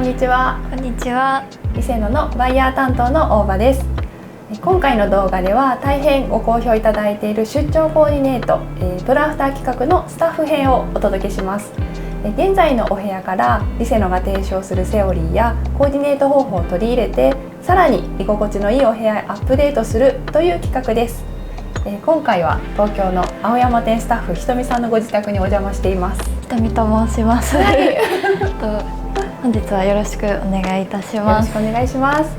んにちは。こんにちは。リセノのバイヤー担当の大場です。今回の動画では大変ご好評いただいている出張コーディネート、プロアフター企画のスタッフ編をお届けします。現在のお部屋からリセノが提唱するセオリーやコーディネート方法を取り入れて、さらに居心地のいいお部屋へアップデートするという企画です。今回は東京の青山店スタッフひとみさんのご自宅にお邪魔しています。ひとみと申します。はい、本日はよろしくお願いいたします。よろしくお願いします。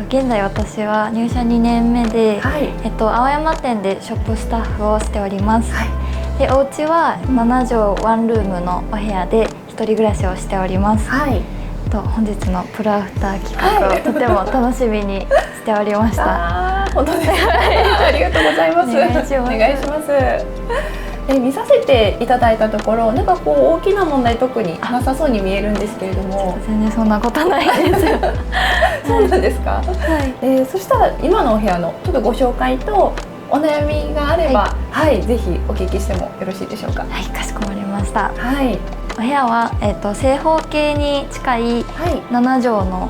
現在私は入社2年目で、はい、青山店でショップスタッフをしております。はい、でお家は7畳ワンルームのお部屋で一人暮らしをしております。はい、本日のプロアフター企画をとても楽しみにしておりました。本当ですね。ありがとうございます。お願いします。見させていただいたところ、なんかこう大きな問題特になさそうに見えるんですけれども、全然そんなことないですよ。そうなんですか。はい。そしたら今のお部屋のちょっとご紹介とお悩みがあれば、はい、ぜひお聞きしてもよろしいでしょうか。はい、かしこまりました。はい。お部屋は正方形に近い7畳の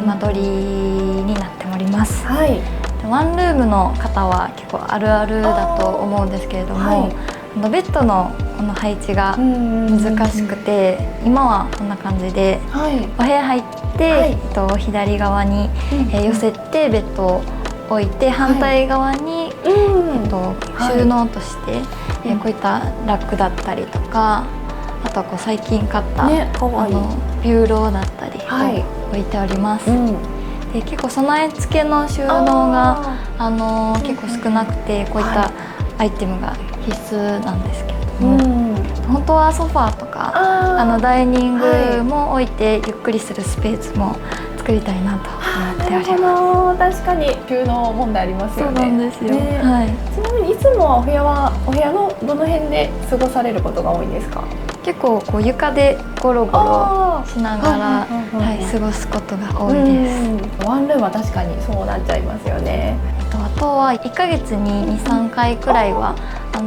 間取りになっております。はい。ワンルームの方は結構あるあるだと思うんですけれども、ベッドのこの配置が難しくて、今はこんな感じで、お部屋入って、左側に寄せてベッドを置いて、反対側に収納として、こういったラックだったりとか、あとはこう最近買った、ビューローだったりを置いております。で結構備え付けの収納が結構少なくて、こういったアイテムが必須なんですけれども、本当はソファーとかダイニングも置いてゆっくりするスペースも作りたいなと思っております。確かに収納問題ありますよね。そうなんですよ。はい。ちなみにいつもはお部屋のどの辺で過ごされることが多いんですか？結構こう床でゴロゴロしながら過ごすことが多いです。ワンルームは確かにそうなっちゃいますよね。あとは1ヶ月に 2,3 回くらいは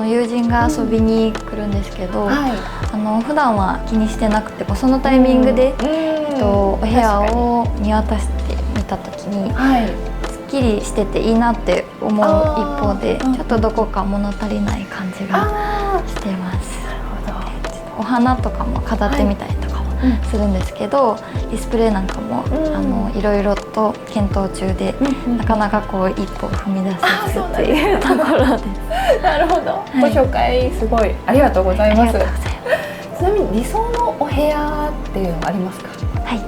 友人が遊びに来るんですけど、普段は気にしてなくても、そのタイミングでお部屋を見渡してみた時に、すっきりしてていいなって思う一方で、ちょっとどこか物足りない感じがしてます。お花とかも飾ってみたりとかもするんですけど、ディスプレイなんかもいろいろと検討中で、なかなかこう一歩踏み出せずっていうところです。なるほど。ご紹介すごいありがとうございます。ちなみに理想のお部屋っていうのはありますか？はい。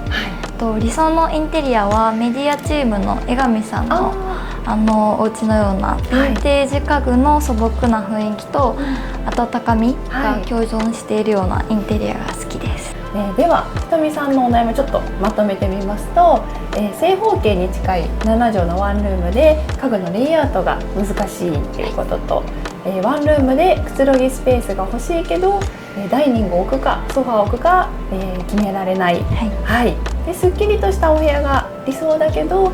理想のインテリアはメディアチームの江上さんのお家のようなヴィンテージ家具の素朴な雰囲気と温かみが共存しているようなインテリアが好きです。ではひとみさんのお悩みちょっとまとめてみますと、正方形に近い7畳のワンルームで家具のレイアウトが難しいということと、ワンルームでくつろぎスペースが欲しいけどダイニングを置くかソファーを置くか決められない、ですっきりとしたお部屋が理想だけど、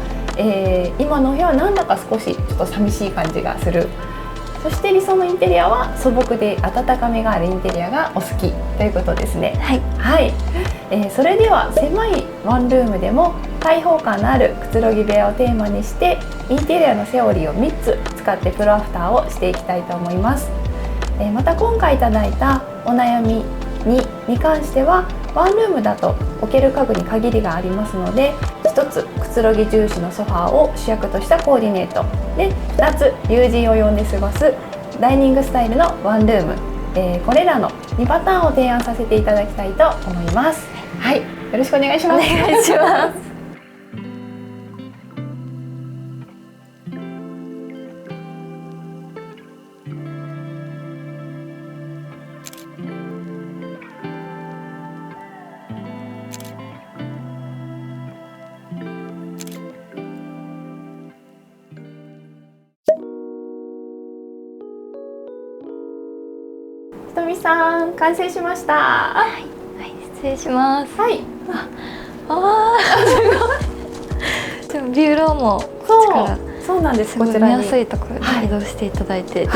今のお部屋はなんだか少しちょっと寂しい感じがする。そして理想のインテリアは素朴で温かみがあるインテリアがお好きということですね。それでは狭いワンルームでも開放感のあるくつろぎ部屋をテーマにしてインテリアのセオリーを3つ使ってプロアフターをしていきたいと思います。また今回いただいたお悩みに関してはワンルームだと置ける家具に限りがありますので、1つくつろぎ重視のソファーを主役としたコーディネートで、2つ友人を呼んで過ごすダイニングスタイルのワンルーム、これらの2パターンを提案させていただきたいと思います。はい、よろしくお願いします。お願いします。ひとみさん完成しました。はい、失礼します。はい。すごい。ビューローもそうなんです。こちらに見やすいところに移動していただいて、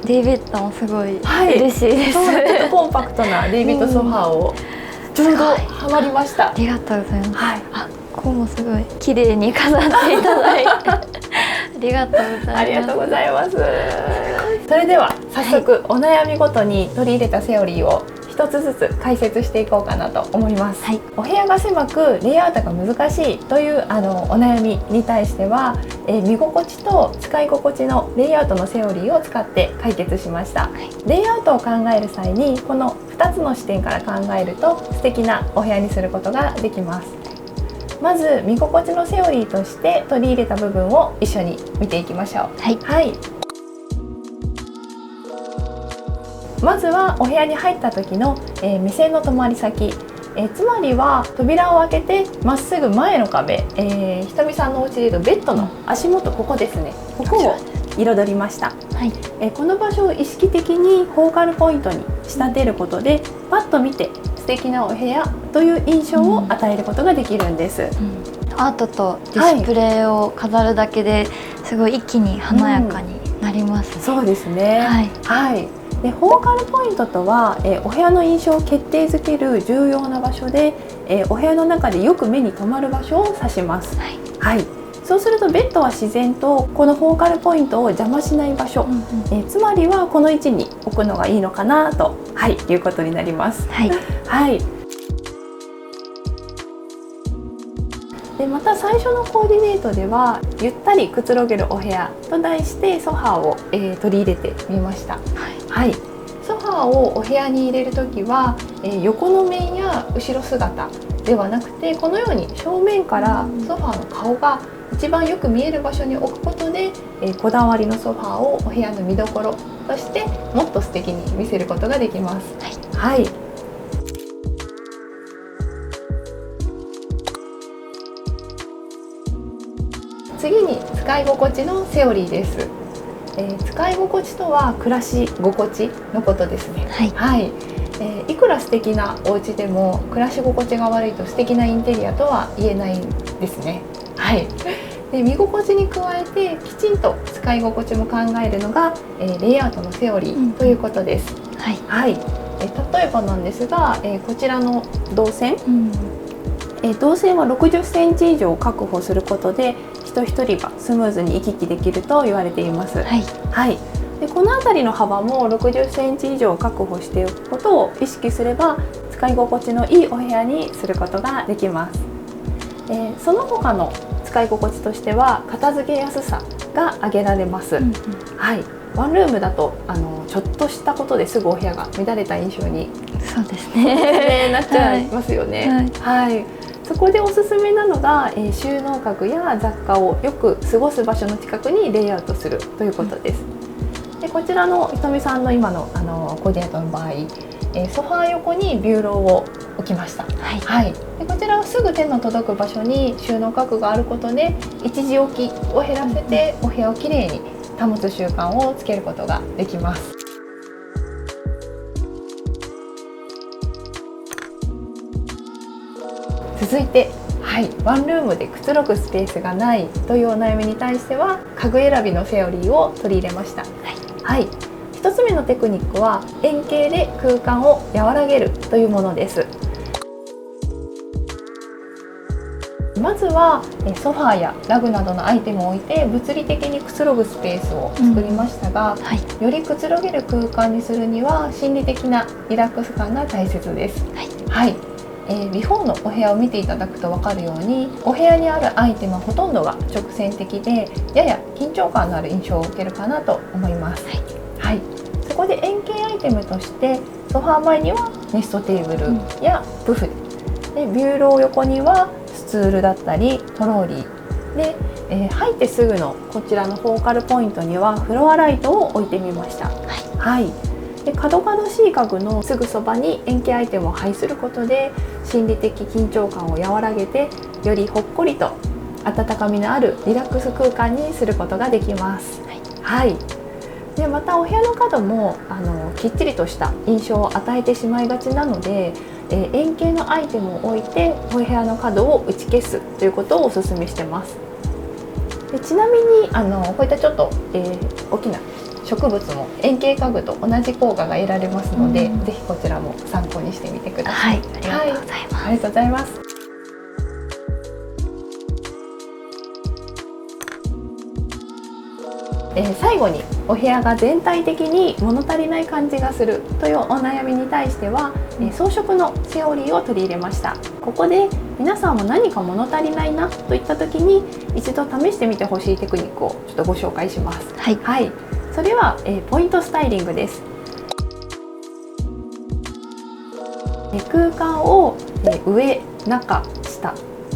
デイビッドもすごい嬉しいです。ちょっとコンパクトなデイビッドソファーをちょうどハマりました。ありがとうございます。はい、ここもすごい綺麗に飾っていただいてありがとうございます。ありがとうございます。それでは早速、お悩みごとに取り入れたセオリーを一つずつ解説していこうかなと思います。はい、お部屋が狭くレイアウトが難しいというお悩みに対しては、見心地と使い心地のレイアウトのセオリーを使って解決しました。はい、レイアウトを考える際にこの2つの視点から考えると素敵なお部屋にすることができます。まず見心地のセオリーとして取り入れた部分を一緒に見ていきましょう。はい、はい、まずはお部屋に入った時の、目線の止まり先、つまりは扉を開けてまっすぐ前の壁、ひとみさんのお家でいうとベッドの足元、ここですね、ここを彩りました。はい、この場所を意識的にフォーカルポイントに仕立てることでパッと見て素敵なお部屋という印象を与えることができるんです。アートとディスプレイを飾るだけですごい一気に華やかになりますね。そうですね。はい、はい、でフォーカルポイントとは、お部屋の印象を決定づける重要な場所で、お部屋の中でよく目に留まる場所を指します。はい、はい、そうするとベッドは自然とこのフォーカルポイントを邪魔しない場所、つまりはこの位置に置くのがいいのかなと、はい、いうことになります。はい、はい、でまた最初のコーディネートではゆったりくつろげるお部屋と題してソファーを、取り入れてみました。はい、はい、ソファーをお部屋に入れるときは、横の面や後ろ姿ではなくてこのように正面からソファーの顔が一番よく見える場所に置くことで、こだわりのソファーをお部屋の見どころとしてもっと素敵に見せることができます。はい、はい、次に使い心地のセオリーです。使い心地とは暮らし心地のことですね。はい、はい、いくら素敵なお家でも暮らし心地が悪いと素敵なインテリアとは言えないんですね。はい、で見心地に加えてきちんと使い心地も考えるのが、レイアウトのセオリーということです。はい、はい、例えばなんですが、こちらの動線、動線は60センチ以上確保することで人一人がスムーズに行き来できると言われています。はい、はい、でこの辺りの幅も60センチ以上確保しておくことを意識すれば使い心地のいいお部屋にすることができます。その他の使い心地としては片付けやすさが挙げられます。はい、ワンルームだとちょっとしたことですぐお部屋が乱れた印象にそうですねなっちゃいますよね。はい、はい、そこでおすすめなのが、収納家具や雑貨をよく過ごす場所の近くにレイアウトするということです。でこちらのひとみさんの今の、コーディネートの場合、ソファー横にビューローを置きました。はい、はい、でこちらはすぐ手の届く場所に収納家具があることで一時置きを減らせてお部屋をきれいに保つ習慣をつけることができます。続いて、はい、ワンルームでくつろぐスペースがないというお悩みに対しては家具選びのセオリーを取り入れました。はい、はい、1つ目のテクニックは円形で空間を和らげるというものです。まずはソファーやラグなどのアイテムを置いて物理的にくつろぐスペースを作りましたが、はい、よりくつろげる空間にするには心理的なリラックス感が大切です。はい、はい、ビフォーのお部屋を見ていただくと分かるようにお部屋にあるアイテムはほとんどが直線的でやや緊張感のある印象を受けるかなと思います。はい、はい、そこで円形アイテムとしてソファー前にはネストテーブルやブフでビューロー横にはスツールだったりトローリーで、入ってすぐのこちらのフォーカルポイントにはフロアライトを置いてみました。はい、はい、で角々しい家具のすぐそばに円形アイテムを配することで心理的緊張感を和らげてよりほっこりと温かみのあるリラックス空間にすることができます。はい、はい、でまたお部屋の角もきっちりとした印象を与えてしまいがちなので円形のアイテムを置いてお部屋の角を打ち消すということをお勧めしてます。でちなみにこういったちょっと、大きな植物も円形家具と同じ効果が得られますので、ぜひこちらも参考にしてみてください。はい、ありがとうございます。ありがとうございます。最後にお部屋が全体的に物足りない感じがするというお悩みに対しては、装飾のセオリーを取り入れました。ここで皆さんも何か物足りないなといった時に一度試してみてほしいテクニックをちょっとご紹介します。はい、はい、それは、ポイントスタイリングです。空間を、上、中、下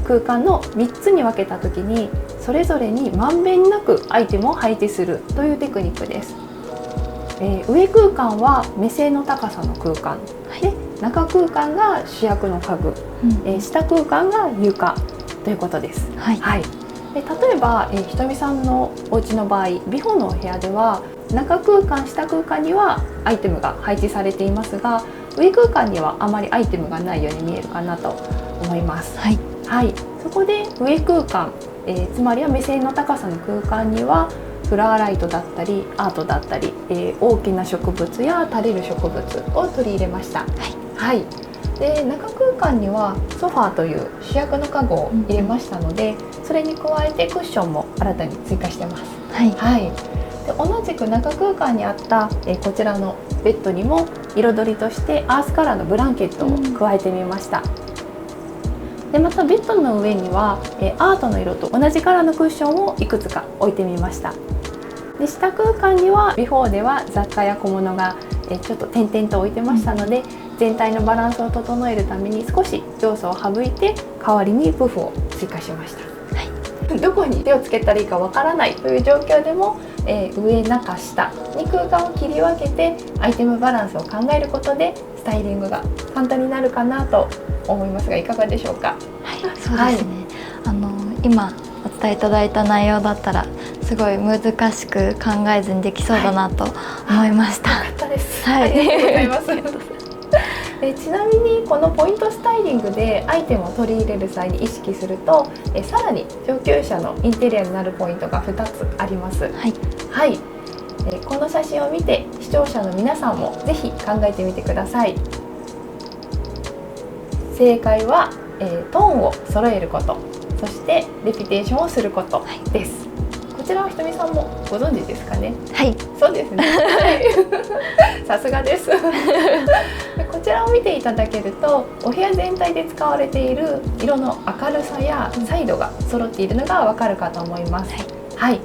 空間の3つに分けた時にそれぞれにまんべんなくアイテムを配置するというテクニックです。上空間は目線の高さの空間、で中空間が主役の家具、下空間が床ということです。はい、はい、で例えば、ひとみさんのお家の場合、ビフォーのお部屋では中空間下空間にはアイテムが配置されていますが、上空間にはあまりアイテムがないように見えるかなと思います。はい、はい、そこで上空間、つまりは目線の高さの空間にはフラワーライトだったりアートだったり、大きな植物や垂れる植物を取り入れました。はい、はい、で中空間にはソファーという主役の家具を入れましたので、それに加えてクッションも新たに追加してます。はい、はい、で同じく中空間にあった、こちらのベッドにも彩りとしてアースカラーのブランケットを加えてみました。でまたベッドの上にはアートの色と同じカラーのクッションをいくつか置いてみました。で下空間にはビフォーでは雑貨や小物がちょっと点々と置いてましたので、全体のバランスを整えるために少し要素を省いて代わりにプフを追加しました。はい、どこに手をつけたらいいかわからないという状況でも、上中下に空間を切り分けてアイテムバランスを考えることでスタイリングが簡単になるかなと思いますが、いかがでしょうか。はい、そうですね、はい、今お伝えいただいた内容だったらすごい難しく考えずにできそうだなと思いました。よかったです。はい、ありがとうございます。ちなみにこのポイントスタイリングでアイテムを取り入れる際に意識すると、さらに上級者のインテリアになるポイントが2つあります。はい、はい、この写真を見て視聴者の皆さんもぜひ考えてみてください。正解は、トーンを揃えること、そしてレピュテーションをすることです。こちらはひとみさんもご存知ですかね。はい、そうですね。さすがです。こちらを見ていただけると、お部屋全体で使われている色の明るさや彩度が揃っているのがわかるかと思います。はい、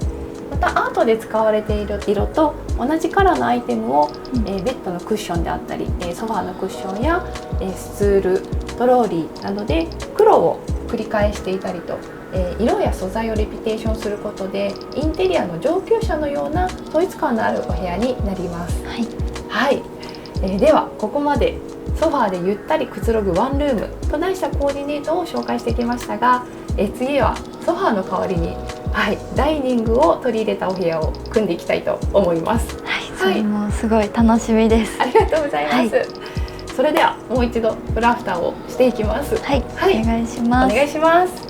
またアートで使われている色と同じカラーのアイテムを、ベッドのクッションであったり、ソファーのクッションや、スツール、トローリーなどで黒を繰り返していたりと、色や素材をレピュテーションすることでインテリアの上級者のような統一感のあるお部屋になります。はい、はい、ではここまでソファーでゆったりくつろぐワンルームと題したコーディネートを紹介してきましたが、次はソファーの代わりに、はい、ダイニングを取り入れたお部屋を組んでいきたいと思います。はい、それもすごい楽しみです。ありがとうございます。はい、それではもう一度フラフターをしていきます。はい、はい、お願いします。お願いします。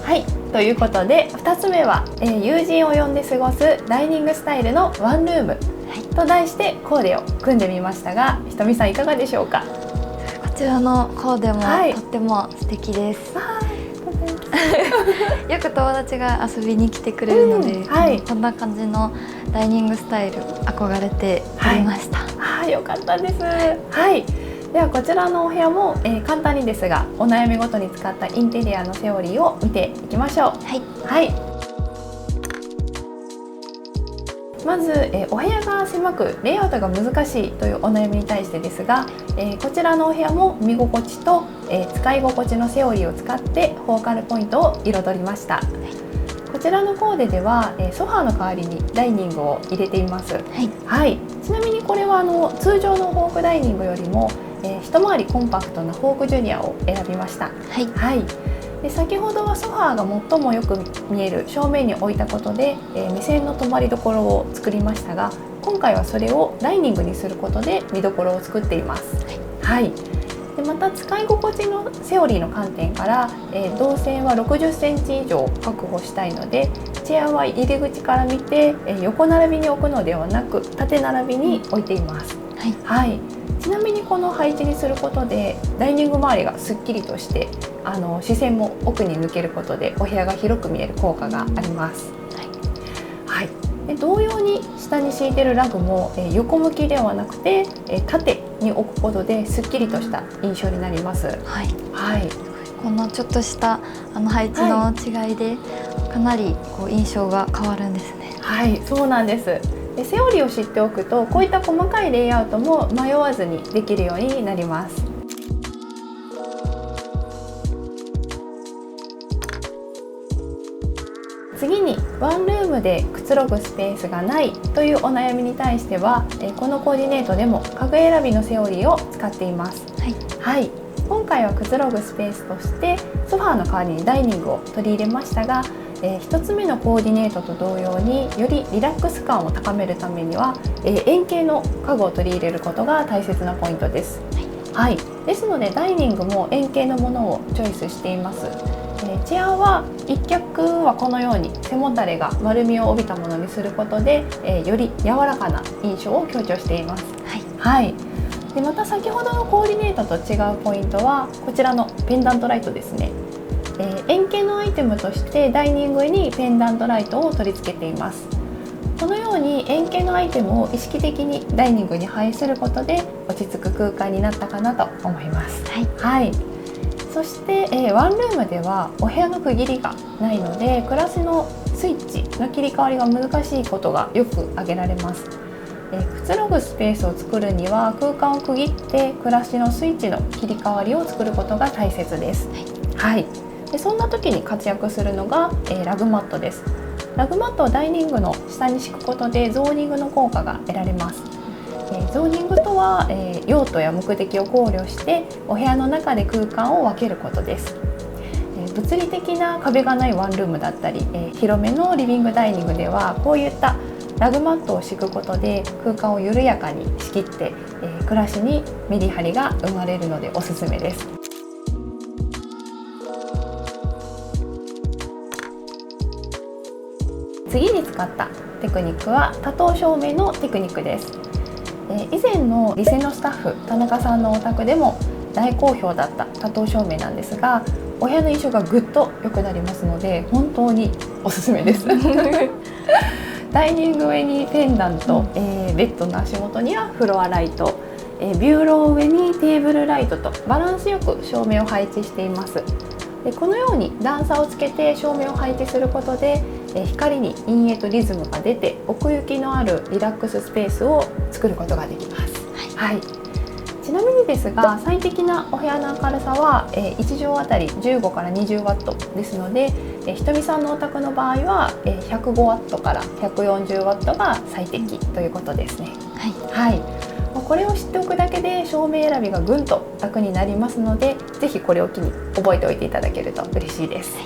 はい、ということで2つ目は、友人を呼んで過ごすダイニングスタイルのワンルームと題してコーデを組んでみましたが、ひとみさんいかがでしょうか。こちらのコーデも、とっても素敵です。よく友達が遊びに来てくれるので、こんな感じのダイニングスタイル憧れておりました。よかったです。はい、ではこちらのお部屋も、簡単にですがお悩みごとに使ったインテリアのセオリーを見ていきましょう。はい、はい、まず、お部屋が狭くレイアウトが難しいというお悩みに対してですが、こちらのお部屋も見心地と、使い心地のセオリーを使ってフォーカルポイントを彩りました。こちらのコーデでは、ソファーの代わりにダイニングを入れています。はい、はい、ちなみにこれは通常のフォークダイニングよりも、一回りコンパクトなフォークジュニアを選びました。はい、はい、で先ほどはソファーが最もよく見える正面に置いたことで、目線の止まりどころを作りましたが、今回はそれをダイニングにすることで見どころを作っています。はい、でまた使い心地のセオリーの観点から、動線は60センチ以上確保したいので、チェアは入り口から見て、横並びに置くのではなく縦並びに置いています。はい、ちなみにこの配置にすることでダイニング周りがすっきりとして視線も奥に抜けることでお部屋が広く見える効果があります。はい、で同様に下に敷いているラグも、横向きではなくて、縦に置くことですっきりとした印象になります。はい、このちょっとした配置の違いで、かなり印象が変わるんですね。はい、そうなんです。でセオリーを知っておくとこういった細かいレイアウトも迷わずにできるようになります。次にワンルームでくつろぐスペースがないというお悩みに対しては、このコーディネートでも家具選びのセオリーを使っています。はい、今回はくつろぐスペースとしてソファーの代わりにダイニングを取り入れましたが、1つ目のコーディネートと同様によりリラックス感を高めるためには、円形の家具を取り入れることが大切なポイントです。はい、ですのでダイニングも円形のものをチョイスしています。チェアは一脚はこのように背もたれが丸みを帯びたものにすることで、より柔らかな印象を強調しています。でまた先ほどのコーディネートと違うポイントはこちらのペンダントライトですね。円形のアイテムとしてダイニングにペンダントライトを取り付けています。このように円形のアイテムを意識的にダイニングに配することで落ち着く空間になったかなと思います。そして、ワンルームではお部屋の区切りがないので暮らしのスイッチの切り替わりが難しいことがよく挙げられます。くつろぐスペースを作るには空間を区切って暮らしのスイッチの切り替わりを作ることが大切です。でそんな時に活躍するのが、ラグマットです。ラグマットをダイニングの下に敷くことでゾーニングの効果が得られます。ゾーニングとは、用途や目的を考慮してお部屋の中で空間を分けることです。物理的な壁がないワンルームだったり、広めのリビングダイニングではこういったラグマットを敷くことで空間を緩やかに仕切って、暮らしにメリハリが生まれるのでおすすめです。次に使ったテクニックは多灯照明のテクニックです。以前のリセのスタッフ田中さんのお宅でも大好評だった多灯照明なんですが、お部屋の印象がぐっと良くなりますので本当におすすめですダイニング上にペンダント、ベッドの足元にはフロアライト、ビューロー上にテーブルライトとバランスよく照明を配置しています。でこのように段差をつけて照明を配置することで光に陰影とリズムが出て奥行きのあるリラックススペースを作ることができます。ちなみにですが最適なお部屋の明るさは1畳あたり15から20ワットですので、ひとみさんのお宅の場合は105ワットから140ワットが最適ということですね。これを知っておくだけで照明選びがぐんと楽になりますので、ぜひこれを機に覚えておいていただけると嬉しいです。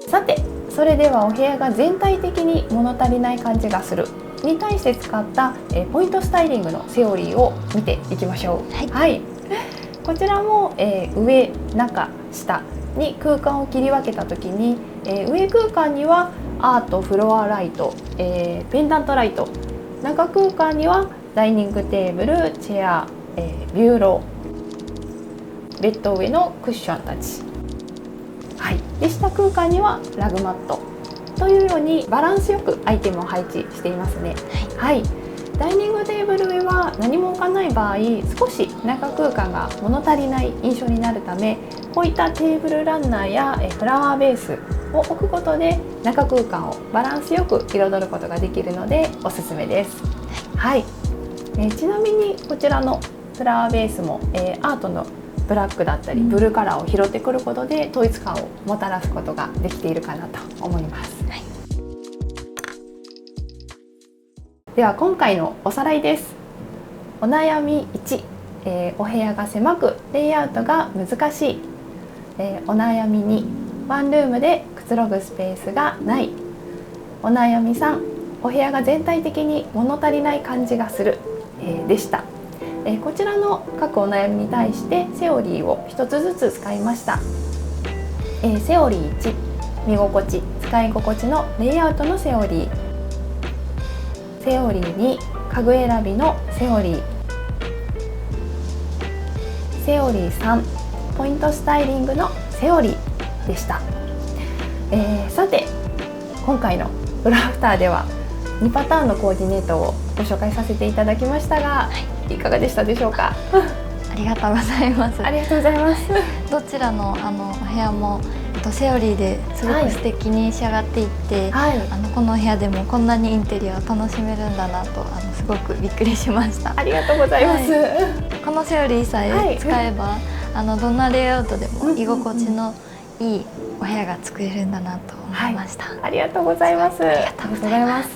さて、それではお部屋が全体的に物足りない感じがするに対して使ったポイントスタイリングのセオリーを見ていきましょう。こちらも上、中、下に空間を切り分けた時に上空間にはアート、フロアライト、ペンダントライト、中空間にはダイニングテーブル、チェア、ビューロー、ベッド上のクッションたち、で下空間にはラグマットというようにバランスよくアイテムを配置していますね。ダイニングテーブル上は何も置かない場合少し中空間が物足りない印象になるため、こういったテーブルランナーやフラワーベースを置くことで中空間をバランスよく彩ることができるのでおすすめです。ちなみにこちらのフラワーベースもアートのブラックだったりブルーカラーを拾ってくることで統一感をもたらすことができているかなと思います。では今回のおさらいです。お悩み1、お部屋が狭くレイアウトが難しい。お悩み2、ワンルームでくつろぐスペースがない。お悩み3、お部屋が全体的に物足りない感じがする、でした。こちらの各お悩みに対してセオリーを一つずつ使いました。セオリー1、見心地、使い心地のレイアウトのセオリー。セオリー2、家具選びのセオリー。セオリー3、ポイントスタイリングのセオリーでした。さて今回のブラフターでは2パターンのコーディネートをご紹介させていただきましたが、いかがでしたでしょうか？ありがとうございます。ありがとうございます。どちらのお部屋もセオリーですごく素敵に仕上がっていって、この部屋でもこんなにインテリアを楽しめるんだなとすごくびっくりしました。ありがとうございます。このセオリーさえ使えば、どんなレイアウトでも居心地のいいお部屋が作れるんだなと思いました。ありがとうございます。ありがとうございます。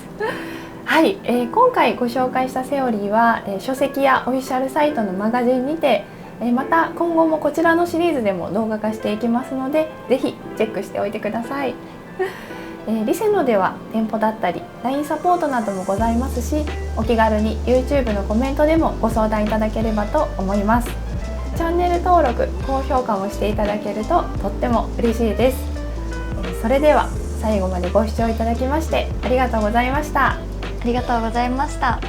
はい、今回ご紹介したセオリーは、書籍やオフィシャルサイトのマガジンにて、また今後もこちらのシリーズでも動画化していきますので、ぜひチェックしておいてください。リセノでは店舗だったり LINE サポートなどもございますし、お気軽に YouTube のコメントでもご相談いただければと思います。チャンネル登録、高評価もしていただけるととっても嬉しいです。それでは最後までご視聴いただきましてありがとうございました。ありがとうございました。